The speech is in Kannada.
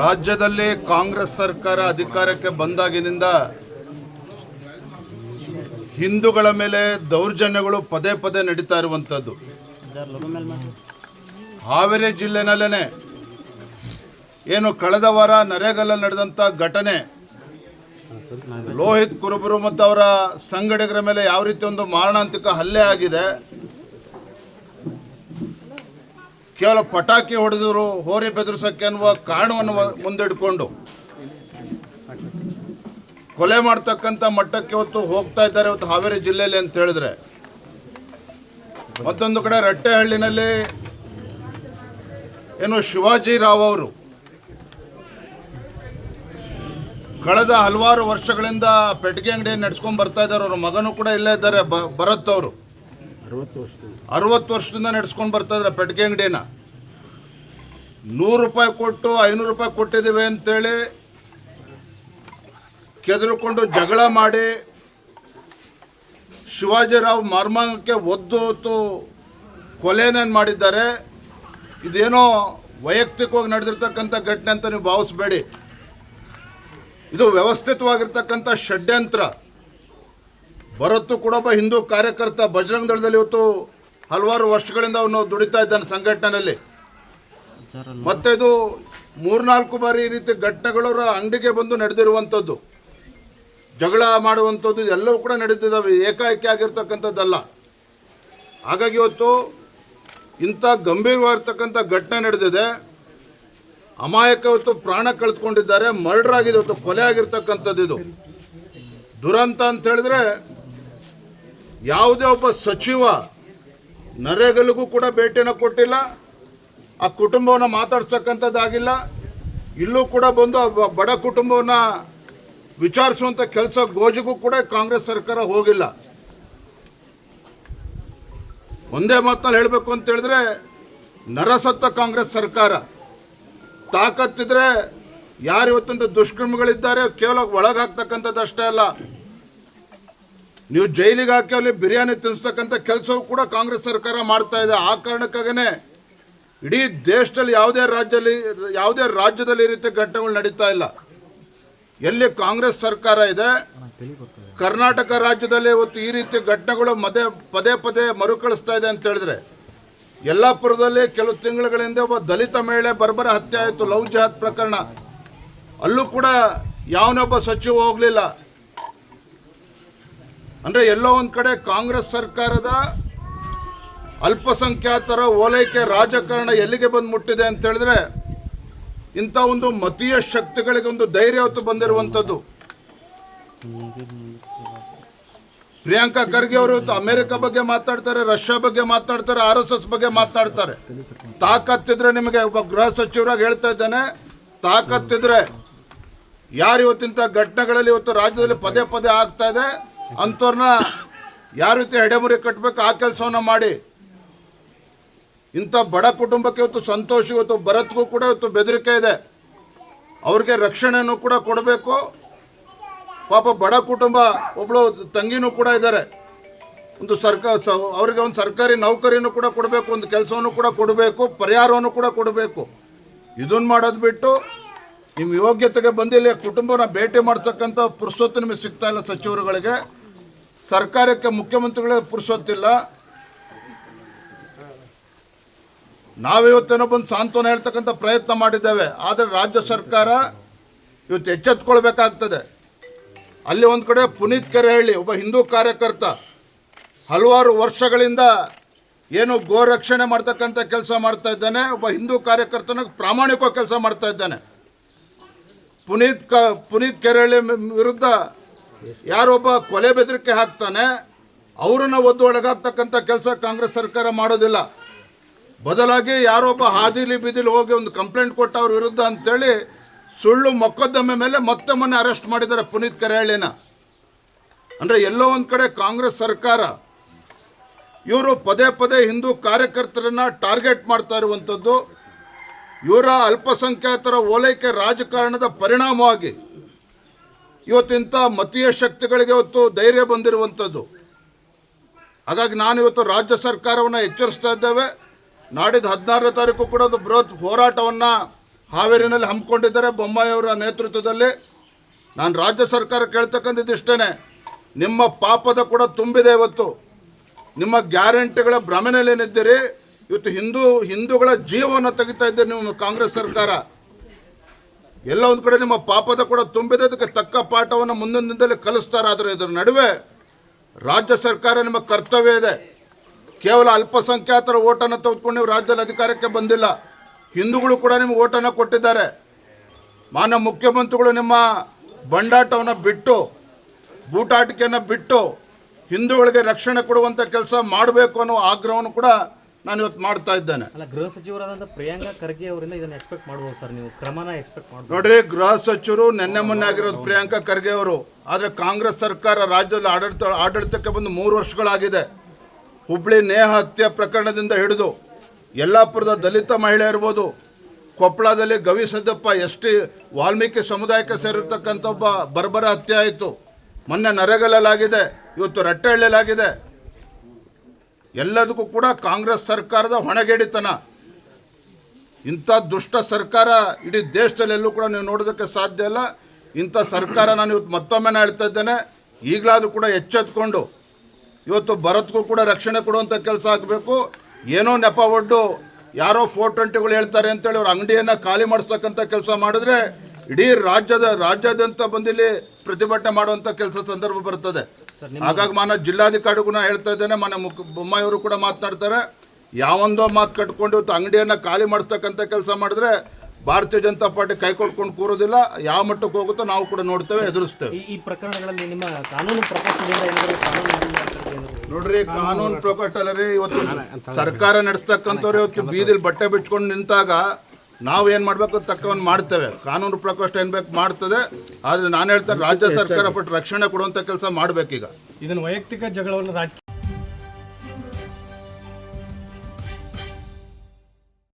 ರಾಜ್ಯದಲ್ಲಿ ಕಾಂಗ್ರೆಸ್ ಸರ್ಕಾರ ಅಧಿಕಾರಕ್ಕೆ ಬಂದಾಗಿನಿಂದ ಹಿಂದೂಗಳ ಮೇಲೆ ದೌರ್ಜನ್ಯಗಳು ಪದೇ ಪದೇ ನಡೀತಾ ಇರುವಂಥದ್ದು. ಹಾವೇರಿ ಜಿಲ್ಲೆನಲ್ಲೇ ಏನು ಕಳೆದ ವಾರ ನರೇಗಾಲಲ್ಲಿ ನಡೆದಂಥ ಘಟನೆ, ಲೋಹಿತ್ ಕುರುಬರು ಮತ್ತು ಅವರ ಸಂಗಡಿಗರ ಮೇಲೆ ಯಾವ ರೀತಿ ಒಂದು ಮಾರಣಾಂತಿಕ ಹಲ್ಲೆ ಆಗಿದೆ. ಕೇವಲ ಪಟಾಕಿ ಹೊಡೆದರು, ಹೋರಿ ಬೆದರಿಸೋಕ್ಕೆ ಅನ್ನುವ ಕಾರಣವನ್ನು ಮುಂದಿಟ್ಕೊಂಡು ಕೊಲೆ ಮಾಡ್ತಕ್ಕಂಥ ಮಟ್ಟಕ್ಕೆ ಇವತ್ತು ಹೋಗ್ತಾ ಇದ್ದಾರೆ ಇವತ್ತು ಹಾವೇರಿ ಜಿಲ್ಲೆಯಲ್ಲಿ ಅಂತ ಹೇಳಿದ್ರೆ. ಮತ್ತೊಂದು ಕಡೆ ರಟ್ಟೆಹಳ್ಳಿನಲ್ಲಿ ಏನು ಶಿವಾಜಿ ರಾವ್ ಅವರು ಕಳೆದ ಹಲವಾರು ವರ್ಷಗಳಿಂದ ಪೆಟ್ಟಿಗೆ ಅಂಗಡಿ ನಡೆಸ್ಕೊಂಡು ಬರ್ತಾ ಇದ್ದಾರೆ. ಅವ್ರ ಮಗನೂ ಕೂಡ ಇಲ್ಲೇ ಇದ್ದಾರೆ, ಭರತ್ ಅವರು 60 ವರ್ಷದಿಂದ ನಡೆಸ್ಕೊಂಡು ಬರ್ತಾ ಇದ್ದಾರೆ ಪೆಟ್ಟಿಗೆ ಅಂಗಡಿನ. 100 ರೂಪಾಯಿ ಕೊಟ್ಟು 500 ರೂಪಾಯಿ ಕೊಟ್ಟಿದ್ದೀವಿ ಅಂತೇಳಿ ಕೆದರಿಕೊಂಡು ಜಗಳ ಮಾಡಿ ಶಿವಾಜಿರಾವ್ ಮರ್ಮಾಂಗಕ್ಕೆ ಒದ್ದು ಕೊಲೆಯನ್ನು ಮಾಡಿದ್ದಾರೆ. ಇದೇನೋ ವೈಯಕ್ತಿಕವಾಗಿ ನಡೆದಿರ್ತಕ್ಕಂಥ ಘಟನೆ ಅಂತ ನೀವು ಭಾವಿಸಬೇಡಿ. ಇದು ವ್ಯವಸ್ಥಿತವಾಗಿರ್ತಕ್ಕಂಥ ಷಡ್ಯಂತ್ರ. ಭರತ್ ಕೂಡ ಒಬ್ಬ ಹಿಂದೂ ಕಾರ್ಯಕರ್ತ, ಬಜರಂಗ ದಳದಲ್ಲಿ ಇವತ್ತು ಹಲವಾರು ವರ್ಷಗಳಿಂದ ಅವನು ದುಡಿತಾ ಇದ್ದಾನೆ ಸಂಘಟನೆಯಲ್ಲಿ. ಮತ್ತೆ ಇದು 3-4 ಬಾರಿ ಈ ರೀತಿ ಘಟನೆಗಳು ಅಂಗಡಿಗೆ ಬಂದು ನಡೆದಿರುವಂಥದ್ದು, ಜಗಳ ಮಾಡುವಂಥದ್ದು ಎಲ್ಲವೂ ಕೂಡ ನಡೀತಿದ್ದಾವೆ, ಏಕಾಏಕಿ ಆಗಿರ್ತಕ್ಕಂಥದ್ದಲ್ಲ. ಹಾಗಾಗಿ ಇವತ್ತು ಇಂಥ ಗಂಭೀರವಾಗಿರ್ತಕ್ಕಂಥ ಘಟನೆ ನಡೆದಿದೆ. ಅಮಾಯಕ ಇವತ್ತು ಪ್ರಾಣ ಕಳೆದುಕೊಂಡಿದ್ದಾರೆ, ಮರ್ಡರ್ ಆಗಿದೆ, ಇವತ್ತು ಕೊಲೆ ಆಗಿರ್ತಕ್ಕಂಥದ್ದು. ಇದು ದುರಂತ ಅಂತ ಹೇಳಿದ್ರೆ ಯಾವುದೇ ಒಬ್ಬ ಸಚಿವ ನರೇಗಲಿಗೂ ಕೂಡ ಭೇಟಿನ ಕೊಟ್ಟಿಲ್ಲ, ಆ ಕುಟುಂಬವನ್ನು ಮಾತಾಡ್ಸಕ್ಕಂಥದ್ದಾಗಿಲ್ಲ. ಇಲ್ಲೂ ಕೂಡ ಬಂದು ಬಡ ಕುಟುಂಬವನ್ನು ವಿಚಾರಿಸುವಂಥ ಕೆಲಸ ಗೋಜಿಗೂ ಕೂಡ ಕಾಂಗ್ರೆಸ್ ಸರ್ಕಾರ ಹೋಗಿಲ್ಲ. ಒಂದೇ ಮಾತಲ್ಲಿ ಹೇಳಬೇಕು ಅಂತ ಹೇಳಿದ್ರೆ, ನರಸತ್ತ ಕಾಂಗ್ರೆಸ್ ಸರ್ಕಾರ. ತಾಕತ್ತಿದ್ರೆ ಯಾರು ಇವತ್ತೊಂದು ದುಷ್ಕರ್ಮಿಗಳಿದ್ದಾರೆ ಕೇವಲ ಒಳಗಾಗ್ತಕ್ಕಂಥದ್ದು ಅಷ್ಟೇ ಅಲ್ಲ, ನೀವು ಜೈಲಿಗೆ ಹಾಕಿ ಅಲ್ಲಿ ಬಿರಿಯಾನಿ ತಿನ್ನಿಸ್ತಕ್ಕಂಥ ಕೆಲಸವೂ ಕೂಡ ಕಾಂಗ್ರೆಸ್ ಸರ್ಕಾರ ಮಾಡ್ತಾ ಇದೆ. ಆ ಕಾರಣಕ್ಕಾಗೇ ಇಡೀ ದೇಶದಲ್ಲಿ ಯಾವುದೇ ರಾಜ್ಯದಲ್ಲಿ ಈ ರೀತಿ ಘಟನೆಗಳು ನಡೀತಾ ಇಲ್ಲ. ಎಲ್ಲಿ ಕಾಂಗ್ರೆಸ್ ಸರ್ಕಾರ ಇದೆ, ಕರ್ನಾಟಕ ರಾಜ್ಯದಲ್ಲಿ ಇವತ್ತು ಈ ರೀತಿ ಘಟನೆಗಳು ಪದೇ ಪದೇ ಮರುಕಳಿಸ್ತಾ ಇದೆ ಅಂತ ಹೇಳಿದ್ರೆ, ಯಲ್ಲಾಪುರದಲ್ಲಿ ಕೆಲವು ತಿಂಗಳ ಹಿಂದೆ ಒಬ್ಬ ದಲಿತ ಮಹಿಳೆ ಬರ್ಬರ ಹತ್ಯೆ ಆಯಿತು, ಲವ್ ಜಿಹಾದ್ ಪ್ರಕರಣ. ಅಲ್ಲೂ ಕೂಡ ಯಾವನೊಬ್ಬ ಸಚಿವ ಹೋಗಲಿಲ್ಲ. ಅಂದರೆ ಎಲ್ಲೋ ಒಂದು ಕಡೆ ಕಾಂಗ್ರೆಸ್ ಸರ್ಕಾರದ ಅಲ್ಪಸಂಖ್ಯಾತರ ಓಲೈಕೆ ರಾಜಕಾರಣ ಎಲ್ಲಿಗೆ ಬಂದು ಮುಟ್ಟಿದೆ ಅಂತ ಹೇಳಿದ್ರೆ, ಇಂಥ ಒಂದು ಮತೀಯ ಶಕ್ತಿಗಳಿಗೆ ಒಂದು ಧೈರ್ಯ ಹೊತ್ತು ಬಂದಿರುವಂಥದ್ದು. ಪ್ರಿಯಾಂಕಾ ಖರ್ಗೆ ಅವರು ಇವತ್ತು ಅಮೆರಿಕ ಬಗ್ಗೆ ಮಾತಾಡ್ತಾರೆ, ರಷ್ಯಾ ಬಗ್ಗೆ ಮಾತಾಡ್ತಾರೆ, RSS ಬಗ್ಗೆ ಮಾತಾಡ್ತಾರೆ. ತಾಕತ್ತಿದ್ರೆ ನಿಮಗೆ ಒಬ್ಬ ಗೃಹ ಸಚಿವರಾಗಿ ಹೇಳ್ತಾ ಇದ್ದಾನೆ, ತಾಕತ್ತಿದ್ರೆ ಯಾರು ಇವತ್ತಿಂಥ ಘಟನೆಗಳಲ್ಲಿ ಇವತ್ತು ರಾಜ್ಯದಲ್ಲಿ ಪದೇ ಪದೇ ಆಗ್ತಾ ಇದೆ ಅಂಥವ್ರನ್ನ ಯಾವ ರೀತಿ ಎಡೆಮುರಿ ಕಟ್ಟಬೇಕು ಆ ಕೆಲಸವನ್ನು ಮಾಡಿ. ಇಂಥ ಬಡ ಕುಟುಂಬಕ್ಕೆ ಇವತ್ತು ಸಂತೋಷ, ಇವತ್ತು ಭರತ್ಗೂ ಕೂಡ ಇವತ್ತು ಬೆದರಿಕೆ ಇದೆ, ಅವ್ರಿಗೆ ರಕ್ಷಣೆಯನ್ನು ಕೂಡ ಕೊಡಬೇಕು. ಪಾಪ ಬಡ ಕುಟುಂಬ, ಒಬ್ಬಳು ತಂಗಿನೂ ಕೂಡ ಇದ್ದಾರೆ, ಒಂದು ಅವರಿಗೆ ಒಂದು ಸರ್ಕಾರಿ ನೌಕರಿನೂ ಕೂಡ ಕೊಡಬೇಕು, ಒಂದು ಕೆಲಸವನ್ನು ಕೂಡ ಕೊಡಬೇಕು, ಪರಿಹಾರವನ್ನು ಕೂಡ ಕೊಡಬೇಕು. ಇದನ್ನು ಮಾಡೋದು ಬಿಟ್ಟು ನಿಮ್ಮ ಯೋಗ್ಯತೆಗೆ ಬಂದಿಲ್ಲ ಕುಟುಂಬನ ಭೇಟಿ ಮಾಡ್ತಕ್ಕಂಥ ಪುರುಸೊತ್ತು ನಿಮಗೆ ಸಿಗ್ತಾ ಇಲ್ಲ ಸಚಿವರುಗಳಿಗೆ. ಸರ್ಕಾರಕ್ಕೆ ಮುಖ್ಯಮಂತ್ರಿಗಳಿಗೆ ಪುರುಸೊತ್ತಿಲ್ಲ. ನಾವಿವತ್ತೇನೋ ಬಂದು ಸಾಂತ್ವನ ಹೇಳ್ತಕ್ಕಂಥ ಪ್ರಯತ್ನ ಮಾಡಿದ್ದೇವೆ, ಆದರೆ ರಾಜ್ಯ ಸರ್ಕಾರ ಇವತ್ತು ಎಚ್ಚೆತ್ಕೊಳ್ಬೇಕಾಗ್ತದೆ. ಅಲ್ಲಿ ಒಂದು ಕಡೆ ಪುನೀತ್ ಕೆರೆಹಳ್ಳಿ ಒಬ್ಬ ಹಿಂದೂ ಕಾರ್ಯಕರ್ತ, ಹಲವಾರು ವರ್ಷಗಳಿಂದ ಏನು ಗೋರಕ್ಷಣೆ ಮಾಡ್ತಕ್ಕಂಥ ಕೆಲಸ ಮಾಡ್ತಾ ಇದ್ದಾನೆ, ಒಬ್ಬ ಹಿಂದೂ ಕಾರ್ಯಕರ್ತನ ಪ್ರಾಮಾಣಿಕ ಕೆಲಸ ಮಾಡ್ತಾ ಇದ್ದಾನೆ. ಪುನೀತ್ ಕೆರೆಹಳ್ಳಿ ವಿರುದ್ಧ ಯಾರೊಬ್ಬ ಕೊಲೆ ಬೆದರಿಕೆ ಹಾಕ್ತಾನೆ, ಅವರನ್ನು ಒದ್ದು ಒಳಗಾಗ್ತಕ್ಕಂಥ ಕೆಲಸ ಕಾಂಗ್ರೆಸ್ ಸರ್ಕಾರ ಮಾಡೋದಿಲ್ಲ. ಬದಲಾಗಿ ಯಾರೊಬ್ಬ ಹಾದಿಲಿ ಬೀದಿಲಿ ಹೋಗಿ ಒಂದು ಕಂಪ್ಲೇಂಟ್ ಕೊಟ್ಟ ಅವ್ರ ವಿರುದ್ಧ ಅಂತೇಳಿ ಸುಳ್ಳು ಮೊಕದ್ದಮೆ ಮೇಲೆ ಮತ್ತೆ ಮೊನ್ನೆ ಅರೆಸ್ಟ್ ಮಾಡಿದ್ದಾರೆ ಪುನೀತ್ ಕೆರೆಹಳ್ಳಿನ. ಅಂದರೆ ಎಲ್ಲೋ ಒಂದು ಕಡೆ ಕಾಂಗ್ರೆಸ್ ಸರ್ಕಾರ ಇವರು ಪದೇ ಪದೇ ಹಿಂದೂ ಕಾರ್ಯಕರ್ತರನ್ನು ಟಾರ್ಗೆಟ್ ಮಾಡ್ತಾ ಇರುವಂಥದ್ದು. ಇವರ ಅಲ್ಪಸಂಖ್ಯಾತರ ಓಲೈಕೆ ರಾಜಕಾರಣದ ಪರಿಣಾಮವಾಗಿ ಇವತ್ತಿಂಥ ಮತೀಯ ಶಕ್ತಿಗಳಿಗೆ ಇವತ್ತು ಧೈರ್ಯ ಬಂದಿರುವಂಥದ್ದು. ಹಾಗಾಗಿ ನಾನು ಇವತ್ತು ರಾಜ್ಯ ಸರ್ಕಾರವನ್ನು ಎಚ್ಚರಿಸ್ತಾ ಇದ್ದೇವೆ. ನಾಡಿದ್ದು 16ನೇ ತಾರೀಕು ಕೂಡ ಒಂದು ಬೃಹತ್ ಹೋರಾಟವನ್ನು ಹಾವೇರಿನಲ್ಲಿ ಹಮ್ಮಿಕೊಂಡಿದ್ದಾರೆ ಬೊಮ್ಮಾಯಿ ಅವರ ನೇತೃತ್ವದಲ್ಲಿ. ನಾನು ರಾಜ್ಯ ಸರ್ಕಾರ ಕೇಳ್ತಕ್ಕಂಥದ್ದು ಇಷ್ಟೇ, ನಿಮ್ಮ ಪಾಪದ ಕೂಡ ತುಂಬಿದೆ. ಇವತ್ತು ನಿಮ್ಮ ಗ್ಯಾರಂಟಿಗಳ ಭ್ರಮೆನಲ್ಲೇನಿದ್ದೀರಿ. ಇವತ್ತು ಹಿಂದೂಗಳ ಜೀವವನ್ನು ತೆಗಿತಾ ಇದ್ದೀರಿ ನೀವು ಕಾಂಗ್ರೆಸ್ ಸರ್ಕಾರ. ಎಲ್ಲ ಒಂದು ಕಡೆ ನಿಮ್ಮ ಪಾಪದ ಕೂಡ ತುಂಬಿದೆ. ಅದಕ್ಕೆ ತಕ್ಕ ಪಾಠವನ್ನು ಮುಂದಿನ ದಿನದಲ್ಲಿ ಕಲಿಸ್ತಾರೆ. ಆದರೆ ಇದರ ನಡುವೆ ರಾಜ್ಯ ಸರ್ಕಾರ ನಿಮ್ಮ ಕರ್ತವ್ಯ ಇದೆ. ಕೇವಲ ಅಲ್ಪಸಂಖ್ಯಾತರ ಓಟನ್ನು ತೆಗೆದುಕೊಂಡು ನೀವು ರಾಜ್ಯದಲ್ಲಿ ಅಧಿಕಾರಕ್ಕೆ ಬಂದಿಲ್ಲ. ಹಿಂದೂಗಳು ಕೂಡ ನಿಮಗೆ ಓಟನ್ನು ಕೊಟ್ಟಿದ್ದಾರೆ. ಮಾನ್ಯ ಮುಖ್ಯಮಂತ್ರಿಗಳು ನಿಮ್ಮ ಬಂಡಾಟವನ್ನು ಬಿಟ್ಟು, ಬೂಟಾಟಿಕೆಯನ್ನು ಬಿಟ್ಟು ಹಿಂದೂಗಳಿಗೆ ರಕ್ಷಣೆ ಕೊಡುವಂಥ ಕೆಲಸ ಮಾಡಬೇಕು ಅನ್ನೋ ಆಗ್ರಹವನ್ನು ಕೂಡ ನಾನು ಇವತ್ತು ಮಾಡ್ತಾ ಇದ್ದೇನೆ. ಅಲ್ಲ, ಗೃಹ ಸಚಿವರಾದಂಥ ಪ್ರಿಯಾಂಕಾ ಖರ್ಗೆ ಅವರಿಂದ ಇದನ್ನು ಎಕ್ಸ್ಪೆಕ್ಟ್ ಮಾಡ್ಬೋದು ಸರ್, ನೀವು ಕ್ರಮನ ಎಕ್ಸ್ಪೆಕ್ಟ್ ಮಾಡ್ಬೋದು? ನೋಡ್ರಿ, ಗೃಹ ಸಚಿವರು ಮೊನ್ನೆ ಆಗಿರೋದು ಪ್ರಿಯಾಂಕಾ ಖರ್ಗೆ ಅವರು. ಆದರೆ ಕಾಂಗ್ರೆಸ್ ಸರ್ಕಾರ ರಾಜ್ಯದಲ್ಲಿ ಆಡಳಿತಕ್ಕೆ ಬಂದು 3 ವರ್ಷಗಳಾಗಿದೆ. ಹುಬ್ಳಿ ನೇಹ ಹತ್ಯೆ ಪ್ರಕರಣದಿಂದ ಹಿಡಿದು ಯಲ್ಲಾಪುರದ ದಲಿತ ಮಹಿಳೆ ಇರ್ಬೋದು, ಕೊಪ್ಪಳದಲ್ಲಿ ಗವಿಸಿದ್ದಪ್ಪ ST ವಾಲ್ಮೀಕಿ ಸಮುದಾಯಕ್ಕೆ ಸೇರಿರ್ತಕ್ಕಂಥ ಒಬ್ಬ ಬರ್ಬರ ಹತ್ಯೆ ಆಯಿತು. ಮೊನ್ನೆ ನರೇಗಲ್ಲಾಗಿದೆ, ಇವತ್ತು ರಟ್ಟೆಹಳ್ಳಿಲಾಗಿದೆ. ಎಲ್ಲದಕ್ಕೂ ಕೂಡ ಕಾಂಗ್ರೆಸ್ ಸರ್ಕಾರದ ಹೊಣೆಗೇಡಿತನ. ಇಂಥ ದುಷ್ಟ ಸರ್ಕಾರ ಇಡೀ ದೇಶದಲ್ಲಿ ಎಲ್ಲೂ ಕೂಡ ನೀವು ನೋಡೋದಕ್ಕೆ ಸಾಧ್ಯ ಇಲ್ಲ. ಇಂಥ ಸರ್ಕಾರ ನಾನು ಇವತ್ತು ಮತ್ತೊಮ್ಮೆ ಹೇಳ್ತಾ ಇದ್ದೇನೆ, ಈಗಲಾದರೂ ಕೂಡ ಎಚ್ಚೆತ್ಕೊಂಡು ಇವತ್ತು ಭರತ್ಗೂ ಕೂಡ ರಕ್ಷಣೆ ಕೊಡುವಂಥ ಕೆಲಸ ಆಗಬೇಕು. ಏನೋ ನೆಪ ಒಡ್ಡು ಯಾರೋ 420ಗಳು ಹೇಳ್ತಾರೆ ಅಂತೇಳಿ ಅವ್ರ ಅಂಗಡಿಯನ್ನು ಖಾಲಿ ಮಾಡಿಸ್ತಕ್ಕಂಥ ಕೆಲಸ ಮಾಡಿದ್ರೆ ಇಡೀ ರಾಜ್ಯಾದ್ಯಂತ ಬಂದಿಲ್ಲಿ ಪ್ರತಿಭಟನೆ ಮಾಡುವಂಥ ಕೆಲಸ ಸಂದರ್ಭ ಬರ್ತದೆ. ಹಾಗಾಗಿ ಮಾನ್ಯ ಜಿಲ್ಲಾಧಿಕಾರಿಗೂ ನಾ ಹೇಳ್ತಾ ಇದ್ದೇನೆ, ಮಾನ್ಯ ಬೊಮ್ಮಾಯಿ ಅವರು ಕೂಡ ಮಾತನಾಡ್ತಾರೆ. ಯಾವೊಂದೋ ಮಾತು ಕಟ್ಕೊಂಡು ಇವತ್ತು ಅಂಗಡಿಯನ್ನು ಖಾಲಿ ಮಾಡಿಸ್ತಕ್ಕಂಥ ಕೆಲಸ ಮಾಡಿದ್ರೆ ಭಾರತೀಯ ಜನತಾ ಪಾರ್ಟಿ ಕೈ ಕೊಟ್ಕೊಂಡು ಕೂರೋದಿಲ್ಲ. ಯಾವ ಮಟ್ಟಕ್ಕೆ ಹೋಗುತ್ತೋ ನಾವು ಕೂಡ ನೋಡ್ತೇವೆ, ಎದುರಿಸ್ತೇವೆ. ಈ ಪ್ರಕರಣಗಳಲ್ಲಿ ನಿಮ್ಮ ಕಾನೂನು ನೋಡ್ರಿ, ಕಾನೂನು ಪ್ರಕೋಷ್ಠ ಅಲ್ಲ ರೀ. ಇವತ್ತು ಸರ್ಕಾರ ನಡೆಸ್ತಕ್ಕಂಥವ್ರು ಇವತ್ತು ಬೀದಿಲಿ ಬಟ್ಟೆ ಬಿಚ್ಕೊಂಡು ನಿಂತಾಗ ನಾವು ಏನು ಮಾಡಬೇಕು ತಕ್ಕವನ್ನು ಮಾಡ್ತೇವೆ. ಕಾನೂನು ಪ್ರಕೋಷ್ಠ ಏನು ಬೇಕು ಮಾಡ್ತದೆ. ಆದರೆ ನಾನು ಹೇಳ್ತೇನೆ, ರಾಜ್ಯ ಸರ್ಕಾರ ಪಟ್ಟು ರಕ್ಷಣೆ ಕೊಡುವಂಥ ಕೆಲಸ ಮಾಡಬೇಕೀಗ. ಇದನ್ನು ವೈಯಕ್ತಿಕ ಜಗಳವನ್ನು ರಾಜಕೀಯ